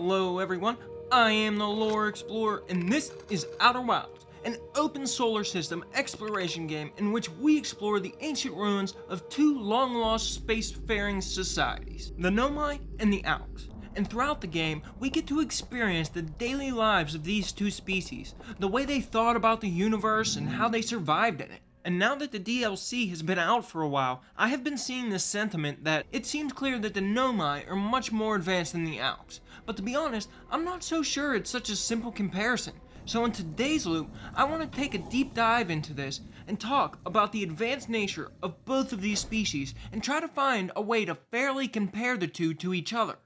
Hello everyone, I am the Lore Explorer, and this is Outer Wilds, an open solar system exploration game in which we explore the ancient ruins of two long-lost spacefaring societies, the Nomai and the Owlks. And throughout the game, we get to experience the daily lives of these two species, the way they thought about the universe and how they survived in it. And now that the DLC has been out for a while, I have been seeing this sentiment that it seems clear that the Nomai are much more advanced than the Owlks. But to be honest, I'm not so sure it's such a simple comparison. So in today's loop, I want to take a deep dive into this and talk about the advanced nature of both of these species and try to find a way to fairly compare the two to each other.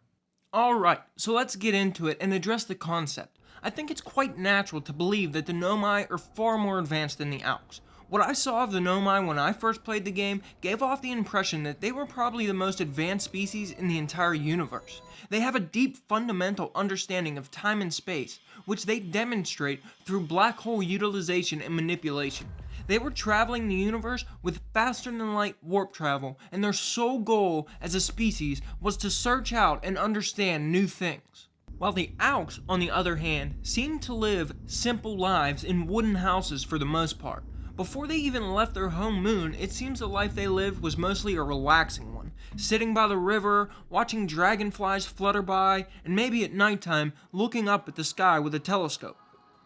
Alright, so let's get into it and address the concept. I think it's quite natural to believe that the Nomai are far more advanced than the Owlks. What I saw of the Nomai when I first played the game gave off the impression that they were probably the most advanced species in the entire universe. They have a deep fundamental understanding of time and space, which they demonstrate through black hole utilization and manipulation. They were traveling the universe with faster than light warp travel, and their sole goal as a species was to search out and understand new things. While the Owlks, on the other hand, seemed to live simple lives in wooden houses for the most part. Before they even left their home moon, it seems the life they lived was mostly a relaxing one, sitting by the river, watching dragonflies flutter by, and maybe at nighttime looking up at the sky with a telescope.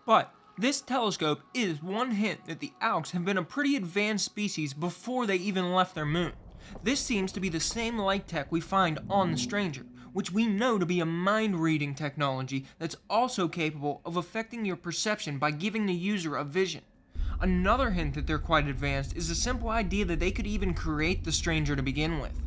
But this telescope is one hint that the Owlks have been a pretty advanced species before they even left their moon. This seems to be the same light tech we find on the Stranger, which we know to be a mind-reading technology that's also capable of affecting your perception by giving the user a vision. Another hint that they're quite advanced is the simple idea that they could even create the Stranger to begin with.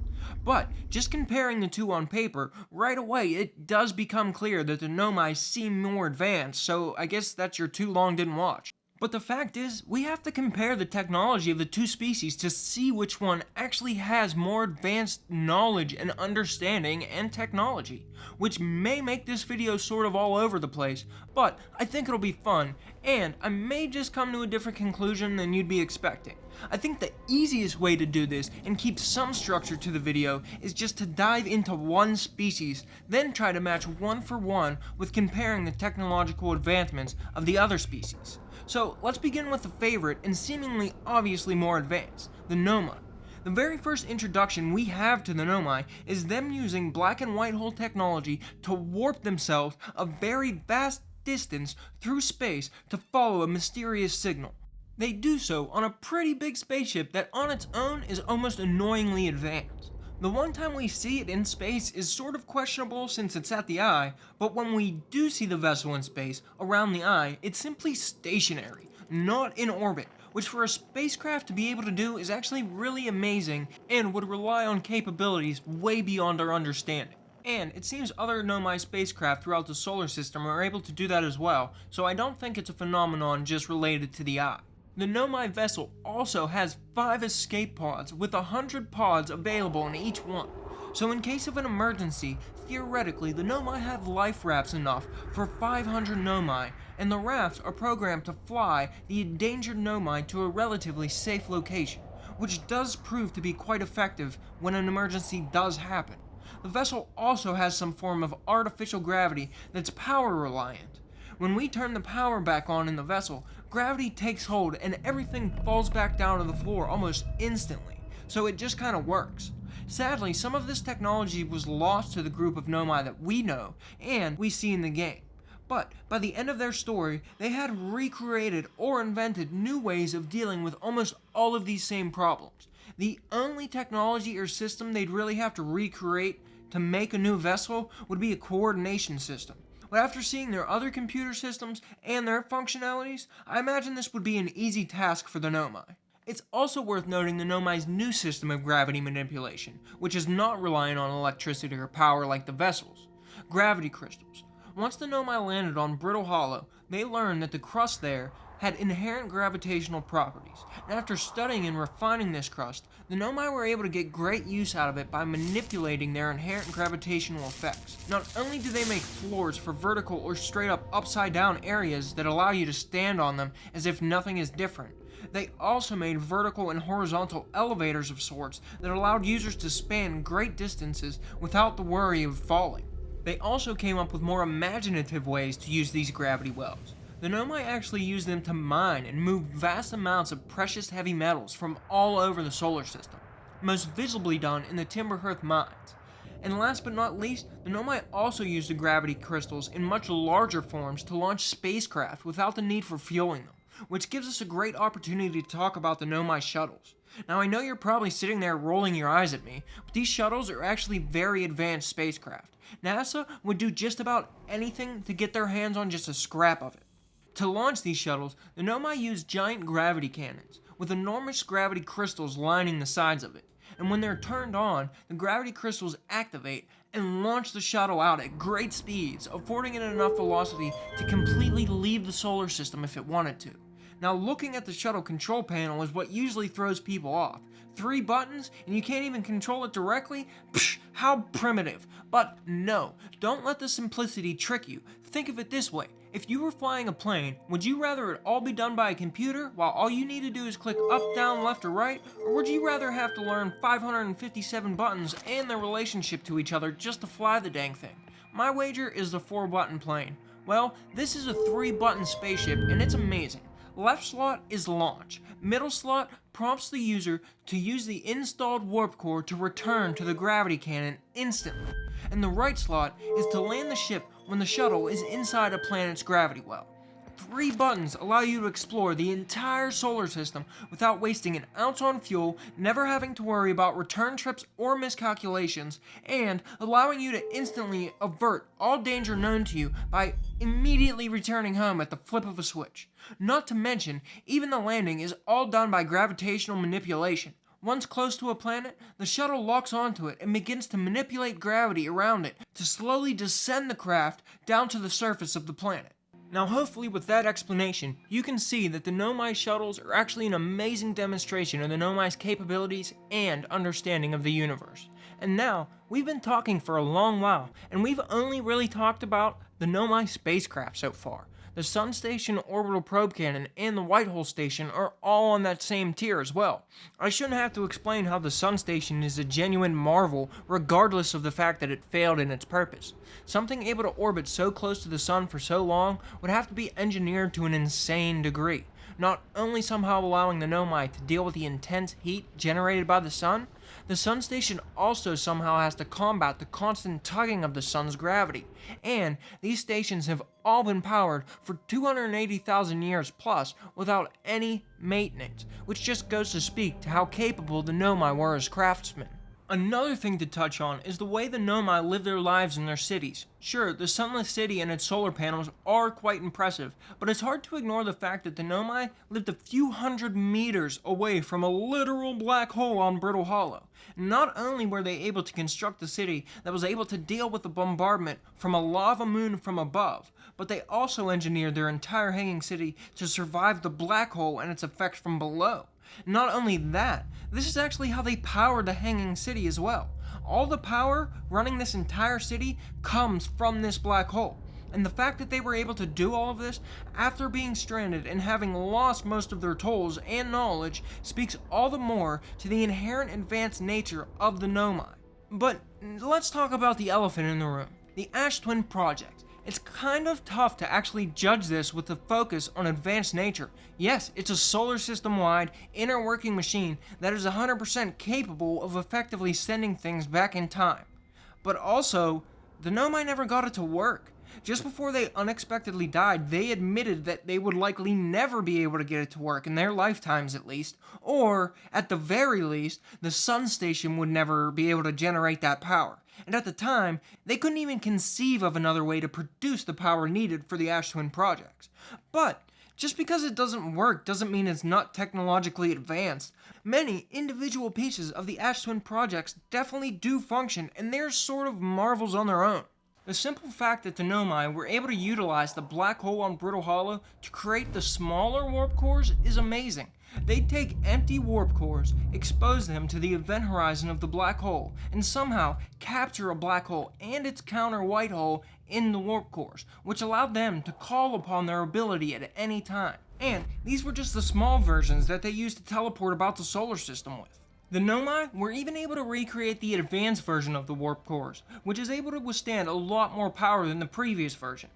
But just comparing the two on paper, right away it does become clear that the Nomai seem more advanced, so I guess that's your too long didn't watch. But the fact is, we have to compare the technology of the two species to see which one actually has more advanced knowledge and understanding and technology, which may make this video sort of all over the place, but I think it'll be fun, and I may just come to a different conclusion than you'd be expecting. I think the easiest way to do this and keep some structure to the video is just to dive into one species, then try to match one for one with comparing the technological advancements of the other species. So let's begin with the favorite and seemingly obviously more advanced, the Nomai. The very first introduction we have to the Nomai is them using black and white hole technology to warp themselves a very vast distance through space to follow a mysterious signal. They do so on a pretty big spaceship that on its own is almost annoyingly advanced. The one time we see it in space is sort of questionable since it's at the eye, but when we do see the vessel in space, around the eye, it's simply stationary, not in orbit, which for a spacecraft to be able to do is actually really amazing and would rely on capabilities way beyond our understanding. And it seems other Nomai spacecraft throughout the solar system are able to do that as well, so I don't think it's a phenomenon just related to the eye. The Nomai vessel also has 5 escape pods with 100 pods available in each one. So in case of an emergency, theoretically the Nomai have life rafts enough for 500 Nomai, and the rafts are programmed to fly the endangered Nomai to a relatively safe location, which does prove to be quite effective when an emergency does happen. The vessel also has some form of artificial gravity that's power reliant. When we turn the power back on in the vessel, gravity takes hold and everything falls back down to the floor almost instantly, so it just kinda works. Sadly, some of this technology was lost to the group of Nomai that we know and we see in the game. But by the end of their story, they had recreated or invented new ways of dealing with almost all of these same problems. The only technology or system they'd really have to recreate to make a new vessel would be a coordination system. But after seeing their other computer systems and their functionalities, I imagine this would be an easy task for the Nomai. It's also worth noting the Nomai's new system of gravity manipulation, which is not reliant on electricity or power like the vessels. Gravity crystals. Once the Nomai landed on Brittle Hollow, they learned that the crust there had inherent gravitational properties, and after studying and refining this crust, the Nomai were able to get great use out of it by manipulating their inherent gravitational effects. Not only do they make floors for vertical or straight up upside down areas that allow you to stand on them as if nothing is different, they also made vertical and horizontal elevators of sorts that allowed users to span great distances without the worry of falling. They also came up with more imaginative ways to use these gravity wells. The Nomai actually used them to mine and move vast amounts of precious heavy metals from all over the solar system, most visibly done in the Timberhearth mines. And last but not least, the Nomai also used the gravity crystals in much larger forms to launch spacecraft without the need for fueling them, which gives us a great opportunity to talk about the Nomai shuttles. Now I know you're probably sitting there rolling your eyes at me, but these shuttles are actually very advanced spacecraft. NASA would do just about anything to get their hands on just a scrap of it. To launch these shuttles, the Nomai used giant gravity cannons, with enormous gravity crystals lining the sides of it. And when they're turned on, the gravity crystals activate and launch the shuttle out at great speeds, affording it enough velocity to completely leave the solar system if it wanted to. Now, looking at the shuttle control panel is what usually throws people off. 3 buttons, and you can't even control it directly? Psh, how primitive. But no, don't let the simplicity trick you. Think of it this way. If you were flying a plane, would you rather it all be done by a computer while all you need to do is click up, down, left, or right? Or would you rather have to learn 557 buttons and their relationship to each other just to fly the dang thing? My wager is the 4-button plane. Well, this is a 3-button spaceship and it's amazing. Left slot is launch. Middle slot prompts the user to use the installed warp core to return to the gravity cannon instantly. And the right slot is to land the ship when the shuttle is inside a planet's gravity well. 3 buttons allow you to explore the entire solar system without wasting an ounce on fuel, never having to worry about return trips or miscalculations, and allowing you to instantly avert all danger known to you by immediately returning home at the flip of a switch. Not to mention, even the landing is all done by gravitational manipulation. Once close to a planet, the shuttle locks onto it and begins to manipulate gravity around it to slowly descend the craft down to the surface of the planet. Now hopefully with that explanation, you can see that the Nomai shuttles are actually an amazing demonstration of the Nomai's capabilities and understanding of the universe. And now, we've been talking for a long while, and we've only really talked about the Nomai spacecraft so far. The Sun Station Orbital Probe Cannon and the Whitehole Station are all on that same tier as well. I shouldn't have to explain how the Sun Station is a genuine marvel regardless of the fact that it failed in its purpose. Something able to orbit so close to the Sun for so long would have to be engineered to an insane degree, not only somehow allowing the Nomai to deal with the intense heat generated by the Sun, the Sun Station also somehow has to combat the constant tugging of the Sun's gravity, and these stations have all been powered for 280,000 years plus without any maintenance, which just goes to speak to how capable the Nomai were as craftsmen. Another thing to touch on is the way the Nomai live their lives in their cities. Sure, the sunless city and its solar panels are quite impressive, but it's hard to ignore the fact that the Nomai lived a few hundred meters away from a literal black hole on Brittle Hollow. Not only were they able to construct a city that was able to deal with the bombardment from a lava moon from above, but they also engineered their entire hanging city to survive the black hole and its effects from below. Not only that, this is actually how they powered the hanging city as well. All the power running this entire city comes from this black hole. And the fact that they were able to do all of this after being stranded and having lost most of their tools and knowledge speaks all the more to the inherent advanced nature of the Nomai. But let's talk about the elephant in the room, the Ash Twin Project. It's kind of tough to actually judge this with the focus on advanced nature. Yes, it's a solar system-wide, inner working machine that is 100% capable of effectively sending things back in time. But also, the Nomai never got it to work. Just before they unexpectedly died, they admitted that they would likely never be able to get it to work, in their lifetimes at least, or, at the very least, the Sun Station would never be able to generate that power. And at the time, they couldn't even conceive of another way to produce the power needed for the Ash Twin projects. But just because it doesn't work doesn't mean it's not technologically advanced. Many individual pieces of the Ash Twin projects definitely do function, and they're sort of marvels on their own. The simple fact that the Nomai were able to utilize the black hole on Brittle Hollow to create the smaller warp cores is amazing. They'd take empty warp cores, expose them to the event horizon of the black hole, and somehow capture a black hole and its counter white hole in the warp cores, which allowed them to call upon their ability at any time. And these were just the small versions that they used to teleport about the solar system with. The Nomai were even able to recreate the advanced version of the warp cores, which is able to withstand a lot more power than the previous version.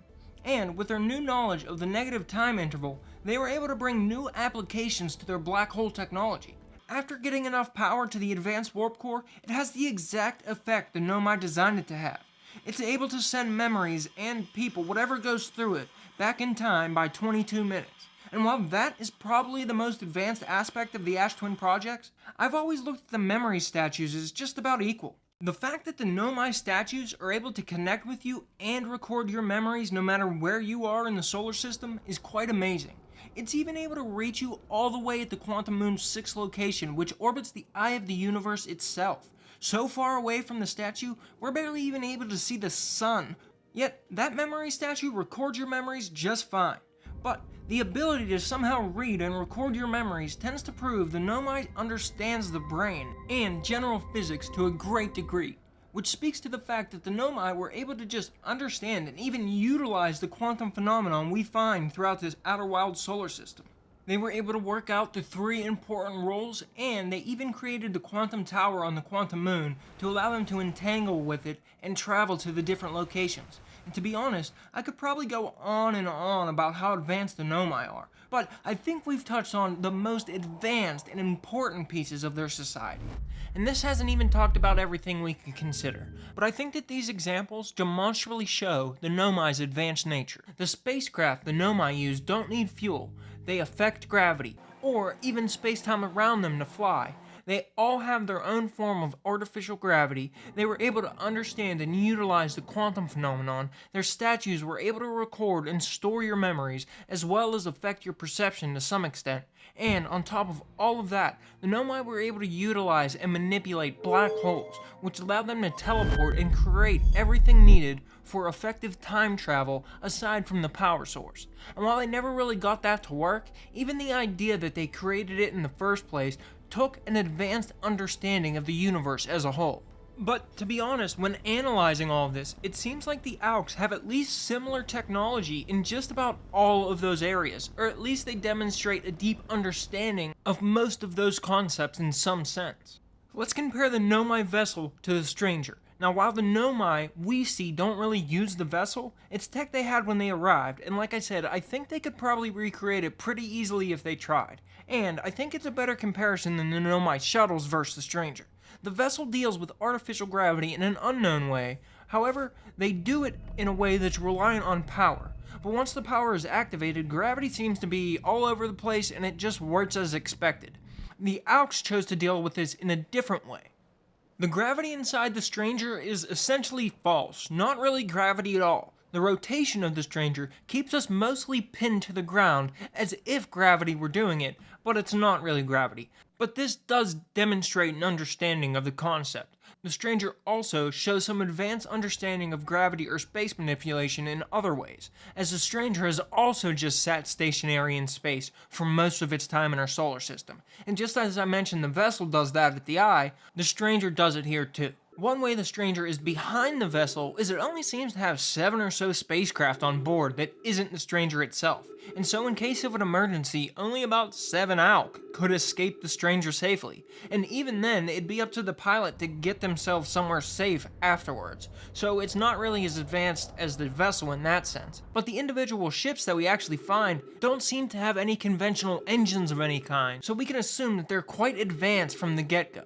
And with their new knowledge of the negative time interval, they were able to bring new applications to their black hole technology. After getting enough power to the advanced warp core, it has the exact effect the Nomai designed it to have. It's able to send memories and people, whatever goes through it, back in time by 22 minutes. And while that is probably the most advanced aspect of the Ash Twin projects, I've always looked at the memory statues as just about equal. The fact that the Nomai statues are able to connect with you and record your memories no matter where you are in the solar system is quite amazing. It's even able to reach you all the way at the Quantum Moon's 6th location, which orbits the eye of the universe itself. So far away from the statue, we're barely even able to see the sun. Yet, that memory statue records your memories just fine. But the ability to somehow read and record your memories tends to prove the Nomai understands the brain and general physics to a great degree, which speaks to the fact that the Nomai were able to just understand and even utilize the quantum phenomenon we find throughout this outer wild solar system. They were able to work out the 3 important rules, and they even created the quantum tower on the quantum moon to allow them to entangle with it and travel to the different locations. And to be honest, I could probably go on and on about how advanced the Nomai are, but I think we've touched on the most advanced and important pieces of their society. And this hasn't even talked about everything we could consider, but I think that these examples demonstrably show the Nomai's advanced nature. The spacecraft the Nomai use don't need fuel, they affect gravity, or even space-time around them to fly. They all have their own form of artificial gravity. They were able to understand and utilize the quantum phenomenon. Their statues were able to record and store your memories, as well as affect your perception to some extent. And on top of all of that, the Nomai were able to utilize and manipulate black holes, which allowed them to teleport and create everything needed for effective time travel aside from the power source. And while they never really got that to work, even the idea that they created it in the first place took an advanced understanding of the universe as a whole. But to be honest, when analyzing all of this, it seems like the Owlks have at least similar technology in just about all of those areas, or at least they demonstrate a deep understanding of most of those concepts in some sense. Let's compare the Nomai vessel to the Stranger. Now, while the Nomai we see don't really use the vessel, it's tech they had when they arrived, and like I said, I think they could probably recreate it pretty easily if they tried. And I think it's a better comparison than the Nomai shuttles versus the Stranger. The vessel deals with artificial gravity in an unknown way, however, they do it in a way that's reliant on power. But once the power is activated, gravity seems to be all over the place and it just works as expected. The Owlks chose to deal with this in a different way. The gravity inside the Stranger is essentially false, not really gravity at all. The rotation of the Stranger keeps us mostly pinned to the ground as if gravity were doing it, but it's not really gravity. But this does demonstrate an understanding of the concept. The Stranger also shows some advanced understanding of gravity or space manipulation in other ways, as the Stranger has also just sat stationary in space for most of its time in our solar system. And just as I mentioned the vessel does that at the eye, the Stranger does it here too. One way the Stranger is behind the vessel is it only seems to have 7 or so spacecraft on board that isn't the Stranger itself, and so in case of an emergency, only about 7 Owlks could escape the Stranger safely, and even then it'd be up to the pilot to get themselves somewhere safe afterwards, so it's not really as advanced as the vessel in that sense. But the individual ships that we actually find don't seem to have any conventional engines of any kind, so we can assume that they're quite advanced from the get-go.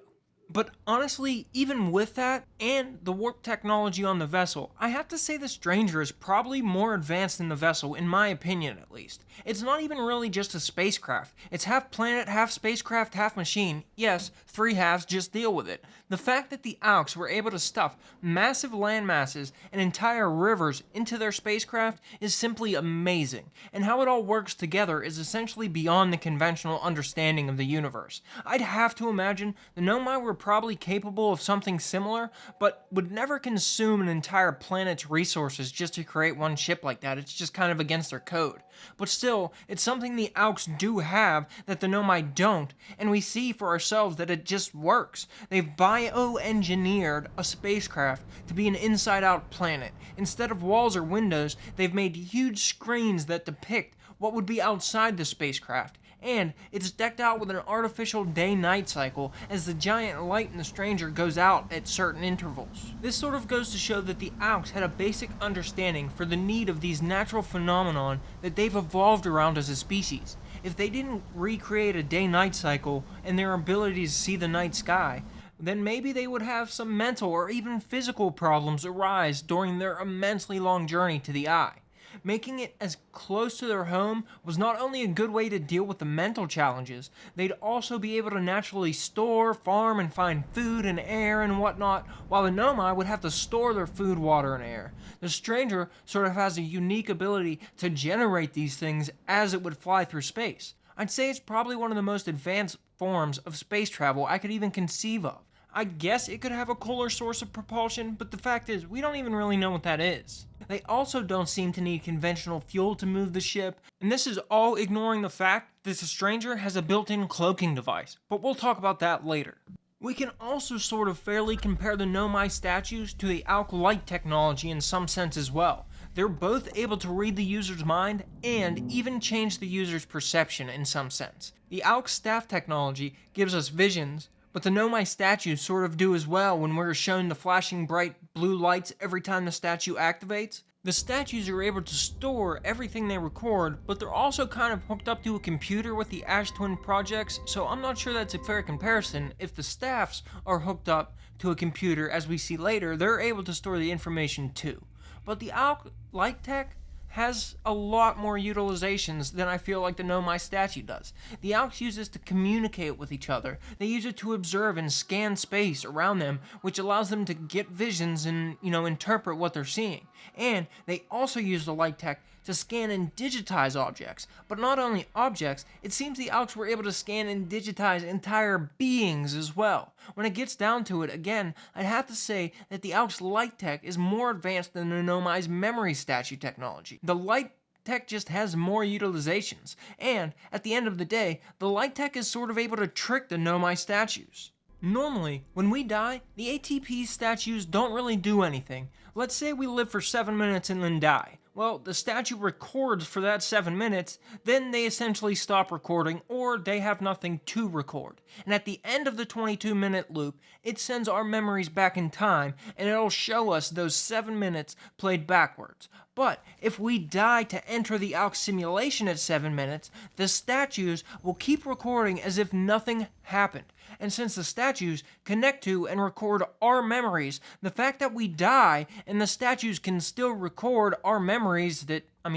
But honestly, even with that, and the warp technology on the vessel, I have to say the Stranger is probably more advanced than the vessel, in my opinion at least. It's not even really just a spacecraft. It's half planet, half spacecraft, half machine. Yes, 3 halves, just deal with it. The fact that the Owlks were able to stuff massive land masses and entire rivers into their spacecraft is simply amazing, and how it all works together is essentially beyond the conventional understanding of the universe. I'd have to imagine the Nomai were probably capable of something similar, but would never consume an entire planet's resources just to create one ship like that. It's just kind of against their code. But still, it's something the Owlks do have that the Nomai don't, and we see for ourselves that it just works. They've bioengineered a spacecraft to be an inside-out planet. Instead of walls or windows, they've made huge screens that depict what would be outside the spacecraft. and it's decked out with an artificial day-night cycle as the giant light in the stranger goes out at certain intervals. This sort of goes to show that the Owlks had a basic understanding for the need of these natural phenomenon that they've evolved around as a species. If they didn't recreate a day-night cycle and their ability to see the night sky, then maybe they would have some mental or even physical problems arise during their immensely long journey to the eye. Making it as close to their home was not only a good way to deal with the mental challenges, they'd also be able to naturally store, farm, and find food and air and whatnot, while the Nomai would have to store their food, water, and air. The stranger sort of has a unique ability to generate these things as it would fly through space. I'd say it's probably one of the most advanced forms of space travel I could even conceive of. I guess it could have a cooler source of propulsion, but the fact is, we don't even really know what that is. They also don't seem to need conventional fuel to move the ship, and this is all ignoring the fact that the stranger has a built-in cloaking device, but we'll talk about that later. We can also sort of fairly compare the Nomai statues to the Owlk light technology in some sense as well. They're both able to read the user's mind and even change the user's perception in some sense. The Owlk staff technology gives us visions, but the Nomai statues sort of do as well when we're shown the flashing bright blue lights every time the statue activates. The statues are able to store everything they record, but they're also kind of hooked up to a computer with the Ash Twin projects, so I'm not sure that's a fair comparison. If the staffs are hooked up to a computer, as we see later, they're able to store the information too. But the Owlk light tech has a lot more utilizations than I feel like the Nomai statue does. The Owlks use this to communicate with each other. They use it to observe and scan space around them, which allows them to get visions and, interpret what they're seeing. And they also use the light tech to scan and digitize objects. But not only objects, it seems the Owlks were able to scan and digitize entire beings as well. When it gets down to it, again, I'd have to say that the Owlks light tech is more advanced than the Nomai's memory statue technology. The light tech just has more utilizations, and at the end of the day, the light tech is sort of able to trick the Nomai statues. Normally, when we die, the ATP statues don't really do anything. Let's say we live for 7 minutes and then die. Well, the statue records for that 7 minutes, then they essentially stop recording, or they have nothing to record. And at the end of the 22-minute loop, it sends our memories back in time, and it'll show us those 7 minutes played backwards. But if we die to enter the Owlks simulation at 7 minutes, the statues will keep recording as if nothing happened. And since the statues connect to and record our memories, the fact that we die and the statues can still record our memories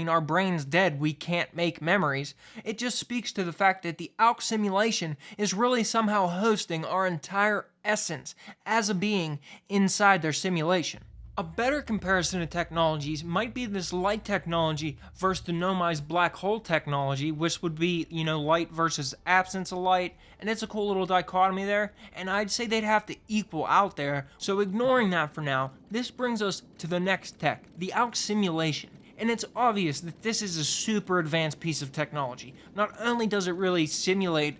our brain's dead, we can't make memories, it just speaks to the fact that the Owlk simulation is really somehow hosting our entire essence as a being inside their simulation. A better comparison of technologies might be this light technology versus the Nomai's black hole technology, which would be, light versus absence of light, and it's a cool little dichotomy there, and I'd say they'd have to equal out there. So ignoring that for now, this brings us to the next tech, the Owlk simulation. And it's obvious that this is a super advanced piece of technology. Not only does it really simulate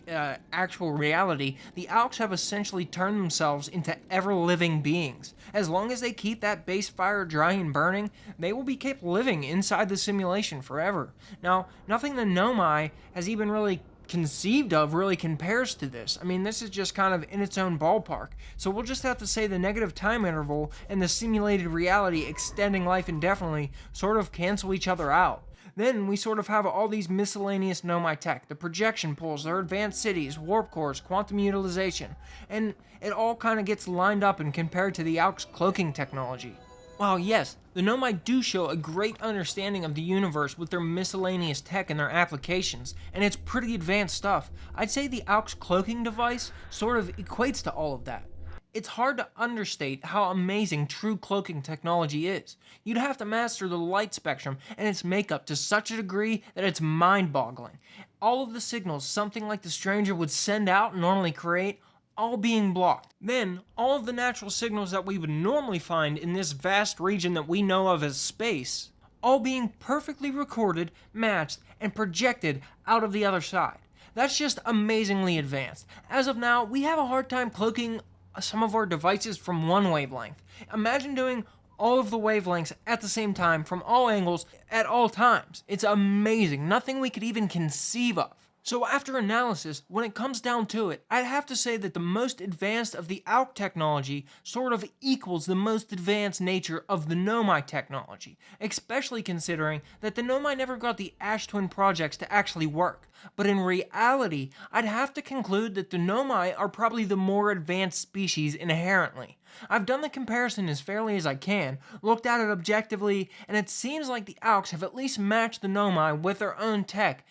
actual reality, the Owlks have essentially turned themselves into ever-living beings. As long as they keep that base fire dry and burning, they will be kept living inside the simulation forever. Now, nothing the Nomai has even really conceived of really compares to this. This is just kind of in its own ballpark. So we'll just have to say the negative time interval and the simulated reality extending life indefinitely sort of cancel each other out. Then we sort of have all these miscellaneous Nomai tech, the projection pools, their advanced cities, warp cores, quantum utilization, and it all kind of gets lined up and compared to the Owlks cloaking technology. While yes, the Nomai do show a great understanding of the universe with their miscellaneous tech and their applications, and it's pretty advanced stuff, I'd say the Owlks cloaking device sort of equates to all of that. It's hard to understate how amazing true cloaking technology is. You'd have to master the light spectrum and its makeup to such a degree that it's mind-boggling. All of the signals something like the stranger would send out and normally create all being blocked. Then, all of the natural signals that we would normally find in this vast region that we know of as space, all being perfectly recorded, matched, and projected out of the other side. That's just amazingly advanced. As of now, we have a hard time cloaking some of our devices from one wavelength. Imagine doing all of the wavelengths at the same time from all angles at all times. It's amazing. Nothing we could even conceive of. So after analysis, when it comes down to it, I'd have to say that the most advanced of the Owlk technology sort of equals the most advanced nature of the Nomai technology, especially considering that the Nomai never got the Ash Twin projects to actually work. But in reality, I'd have to conclude that the Nomai are probably the more advanced species inherently. I've done the comparison as fairly as I can, looked at it objectively, and it seems like the Owlks have at least matched the Nomai with their own tech,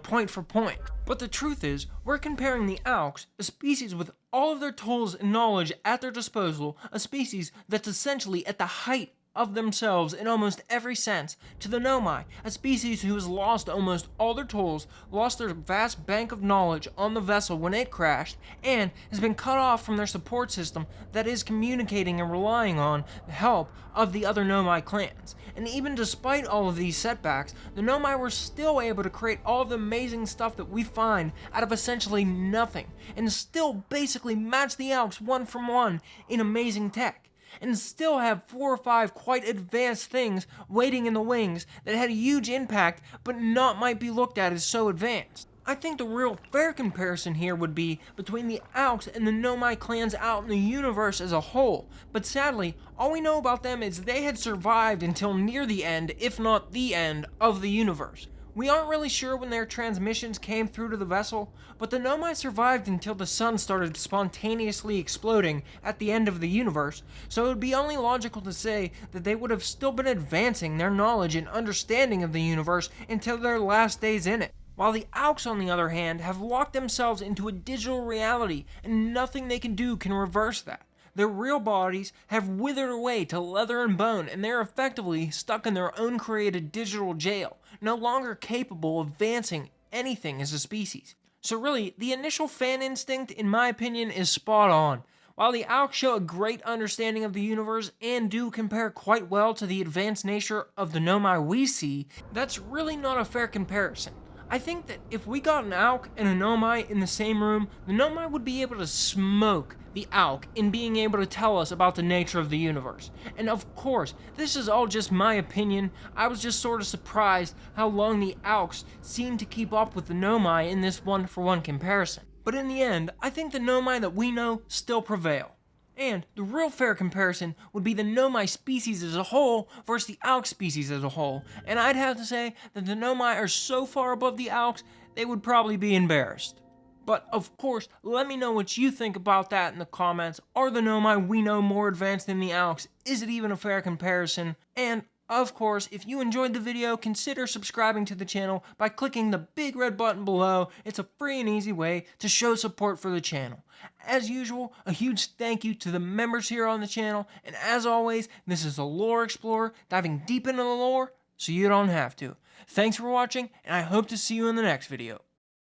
point for point. But the truth is, we're comparing the Owlks, a species with all of their tools and knowledge at their disposal, a species that's essentially at the height of themselves in almost every sense, to the Nomai, a species who has lost almost all their tools, lost their vast bank of knowledge on the vessel when it crashed, and has been cut off from their support system that is communicating and relying on the help of the other Nomai clans. And even despite all of these setbacks, the Nomai were still able to create all the amazing stuff that we find out of essentially nothing, and still basically match the Owlks one from one in amazing tech, and still have 4 or 5 quite advanced things waiting in the wings that had a huge impact but not might be looked at as so advanced. I think the real fair comparison here would be between the Owlks and the Nomai clans out in the universe as a whole, but sadly, all we know about them is they had survived until near the end, if not the end, of the universe. We aren't really sure when their transmissions came through to the vessel, but the Nomai survived until the sun started spontaneously exploding at the end of the universe, so it would be only logical to say that they would have still been advancing their knowledge and understanding of the universe until their last days in it. While the Owlks, on the other hand, have locked themselves into a digital reality, and nothing they can do can reverse that. Their real bodies have withered away to leather and bone, and they're effectively stuck in their own created digital jail, no longer capable of advancing anything as a species. So really, the initial fan instinct, in my opinion, is spot on. While the Owlks show a great understanding of the universe and do compare quite well to the advanced nature of the Nomai we see, that's really not a fair comparison. I think that if we got an Owlk and a Nomai in the same room, the Nomai would be able to smoke the Owlk in being able to tell us about the nature of the universe. And of course, this is all just my opinion. I was just sort of surprised how long the Owlks seemed to keep up with the Nomai in this one-for-one comparison. But in the end, I think the Nomai that we know still prevail. And the real fair comparison would be the Nomai species as a whole versus the Owlk species as a whole. And I'd have to say that the Nomai are so far above the Owlks, they would probably be embarrassed. But of course, let me know what you think about that in the comments. Are the Nomai we know more advanced than the Owlks? Is it even a fair comparison? And of course, if you enjoyed the video, consider subscribing to the channel by clicking the big red button below. It's a free and easy way to show support for the channel. As usual, a huge thank you to the members here on the channel, and as always, this is the Lore Explorer diving deep into the lore so you don't have to. Thanks for watching, and I hope to see you in the next video.